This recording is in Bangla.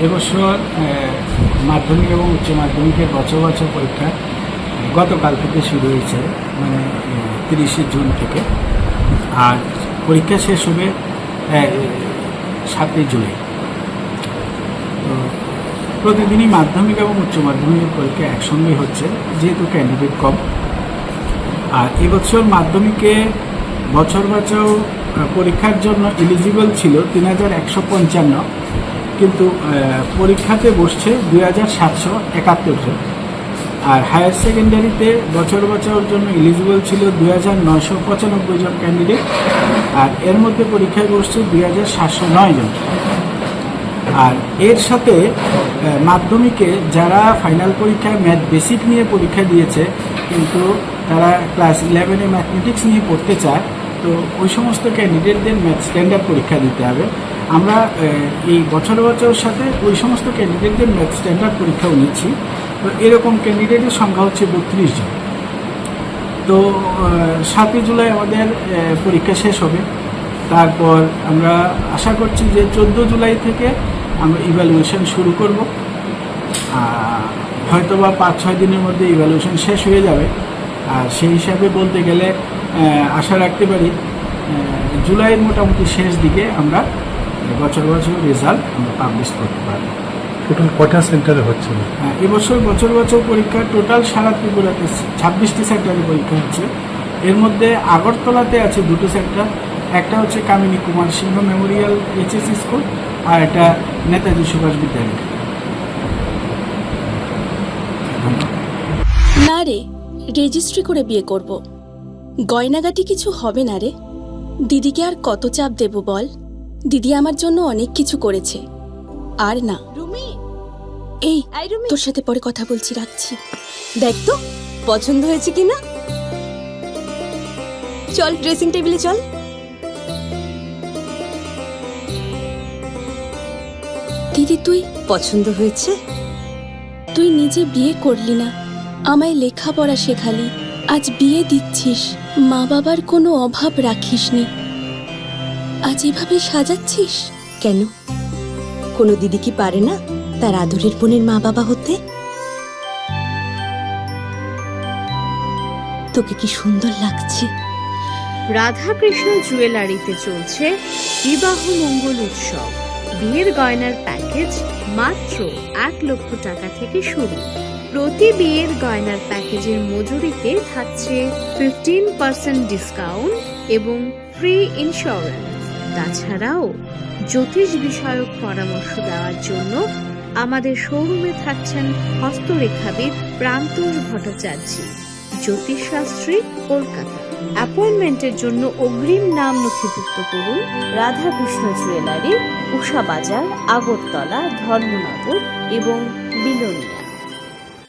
এবছর মাধ্যমিক এবং উচ্চ মাধ্যমিকের বছর বছর পরীক্ষা গতকাল থেকে শুরু হয়েছে, মানে 30শে জুন থেকে, আর পরীক্ষা শেষ হবে 7ই জুলাই। তো প্রতিদিনই মাধ্যমিক এবং উচ্চ মাধ্যমিকের পরীক্ষা একসঙ্গে হচ্ছে, যেহেতু ক্যান্ডিডেট কম। আর এবছর মাধ্যমিকে বছর বছর পরীক্ষার জন্য এলিজিবল ছিল 3155, কিন্তু পরীক্ষাতে বসছে 2771 জন। আর হায়ার সেকেন্ডারিতে বছর বছর জন্য এলিজিবল ছিল 2995 জন ক্যান্ডিডেট, আর এর মধ্যে পরীক্ষায় বসছে 2709 জন। আর এর সাথে মাধ্যমিকে যারা ফাইনাল পরীক্ষায় ম্যাথ বেসিক নিয়ে পরীক্ষা দিয়েছে, কিন্তু তারা ক্লাস 11-এ ম্যাথমেটিক্স নিয়ে পড়তে চায়, তো ওই সমস্ত ক্যান্ডিডেটদের ম্যাথ স্ট্যান্ডার্ড পরীক্ষা দিতে হবে। আমরা এই বছর বছরের সাথে ওই সমস্ত ক্যান্ডিডেটদের ম্যাথ স্ট্যান্ডার্ড পরীক্ষাও নিচ্ছি। তো এরকম ক্যান্ডিডেটের সংখ্যা হচ্ছে 32 জন। তো 7ই জুলাই আমাদের পরীক্ষা শেষ হবে। তারপর আমরা আশা করছি যে 14 জুলাই থেকে আমরা ইভ্যালুয়েশন শুরু করব। হয়তো বা 5-6 দিনের মধ্যে ইভ্যালুয়েশন শেষ হয়ে যাবে। আর সেই হিসাবে বলতে গেলে আশা রাখতে পারি জুলাইয়ের মোটামুটি শেষ দিকে আমরা বছর বছর রেজাল্ট আমরা পাবলিশ করতে পারব। টোটাল কটা সেন্টারে হচ্ছে? এবছর বছর বছর পরীক্ষা টোটাল সারা ত্রিপুরাতে 26টি সেন্টারে পরীক্ষা হচ্ছে। এর মধ্যে আগরতলাতে আছে 2টো সেন্টার, একটা হচ্ছে কামিনী কুমার সিংহ মেমোরিয়াল এইচএস স্কুল, আর একটা নেতাজি সুভাষ বিদ্যালয়। না রে, রেজিস্ট্রি করে বিয়ে করব। গয়নাগাটি কিছু হবে না রে। দিদিকে আর কত চাপ দেব বল? দিদি আমার জন্য অনেক কিছু করেছে। আর না, এই তোর সাথে পরে কথা বলছি, রাখছি। দেখ তো পছন্দ হয়েছে কিনা। চল ড্রেসিং টেবিলে চল। দিদি তুই পছন্দ হয়েছে? তুই নিজে বিয়ে করলি না, আমায় লেখাপড়া শেখালি, আজ বিয়ে দিচ্ছিস, মা বাবার কোনো অভাব রাখিসনি, আজ এভাবে সাজাচ্ছিস কেন? কোনো দিদি কি পারে না তার আদরের বোনের মা বাবা হতে? তোকে কি সুন্দর লাগছে। রাধাকৃষ্ণ জুয়েলারিতে চলছে বিবাহ মঙ্গল উৎসব। বিয়ের গয়নার প্যাকেজ মাত্র 1 লক্ষ টাকা থেকে শুরু। প্রতি বিয়ের গয়নার প্যাকেজের মজুরিতে থাকছে 15% ডিসকাউন্ট এবং ফ্রি ইন্স্যুরেন্স। তাছাড়াও জ্যোতিষ বিষয়ক পরামর্শ দেওয়ার জন্য আমাদের শোরুমে থাকছেন হস্তরেখাবিদ প্রান্তোষ ভট্টাচার্য, জ্যোতিষশাস্ত্রী, কলকাতা। অ্যাপয়েন্টমেন্টের জন্য অগ্রিম নাম নথিভুক্ত করুন। রাধাকৃষ্ণ জুয়েলারি, উষা বাজার, আগরতলা, ধর্মনগর এবং বিলোনিয়া।